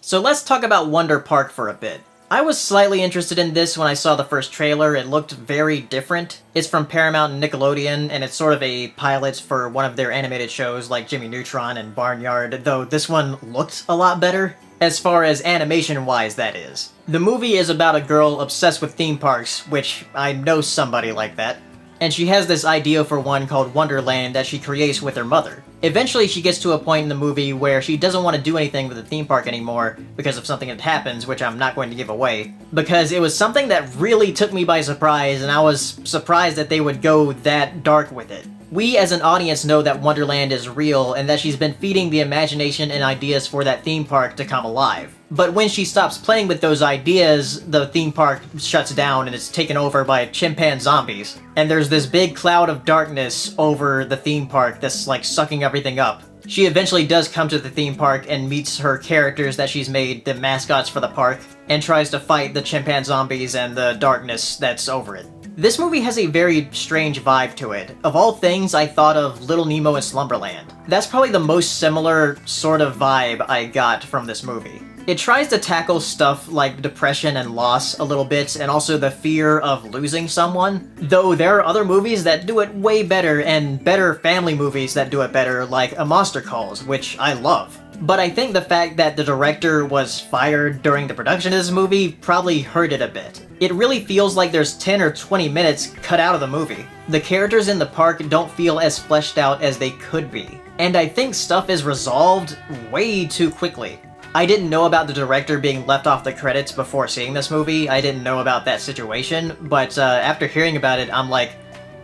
So let's talk about Wonder Park for a bit. I was slightly interested in this when I saw the first trailer. It looked very different. It's from Paramount and Nickelodeon, and it's sort of a pilot for one of their animated shows like Jimmy Neutron and Barnyard, though this one looked a lot better, as far as animation-wise, that is. The movie is about a girl obsessed with theme parks, which I know somebody like that, and she has this idea for one called Wonderland that she creates with her mother. Eventually she gets to a point in the movie where she doesn't want to do anything with the theme park anymore because of something that happens, which I'm not going to give away, because it was something that really took me by surprise, and I was surprised that they would go that dark with it. We as an audience know that Wonderland is real and that she's been feeding the imagination and ideas for that theme park to come alive. But when she stops playing with those ideas, the theme park shuts down and it's taken over by chimpanzee zombies. And there's this big cloud of darkness over the theme park that's like sucking everything up. She eventually does come to the theme park and meets her characters that she's made, the mascots for the park, and tries to fight the chimpanzee zombies and the darkness that's over it. This movie has a very strange vibe to it. Of all things, I thought of Little Nemo and Slumberland. That's probably the most similar sort of vibe I got from this movie. It tries to tackle stuff like depression and loss a little bit, and also the fear of losing someone. Though there are other movies that do it way better, and better family movies that do it better, like A Monster Calls, which I love. But I think the fact that the director was fired during the production of this movie probably hurt it a bit. It really feels like there's 10 or 20 minutes cut out of the movie. The characters in the park don't feel as fleshed out as they could be. And I think stuff is resolved way too quickly. I didn't know about the director being left off the credits before seeing this movie. I didn't know about that situation, but after hearing about it, I'm like,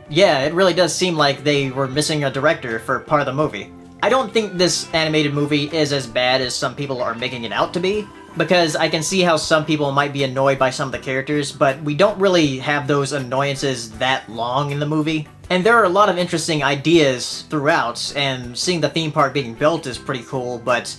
yeah, it really does seem like they were missing a director for part of the movie. I don't think this animated movie is as bad as some people are making it out to be, because I can see how some people might be annoyed by some of the characters, but we don't really have those annoyances that long in the movie. And there are a lot of interesting ideas throughout, and seeing the theme park being built is pretty cool, but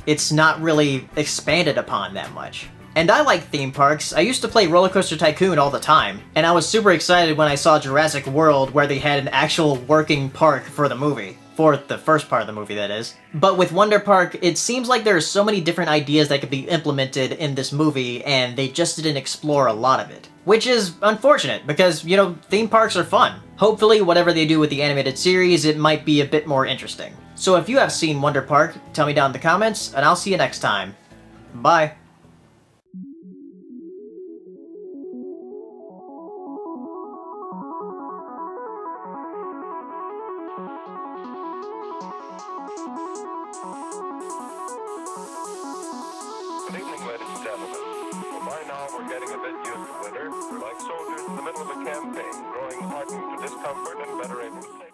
it's not really expanded upon that much. And I like theme parks. I used to play Roller Coaster Tycoon all the time, and I was super excited when I saw Jurassic World where they had an actual working park for the movie. For the first part of the movie, that is. But with Wonder Park, it seems like there are so many different ideas that could be implemented in this movie, and they just didn't explore a lot of it. Which is unfortunate, because, you know, theme parks are fun. Hopefully, whatever they do with the animated series, it might be a bit more interesting. So if you have seen Wonder Park, tell me down in the comments, and I'll see you next time. Bye. Good evening, ladies and gentlemen. Well, by now we're getting a bit used to winter. We're like soldiers in the middle of a campaign, growing hardened to discomfort and better able to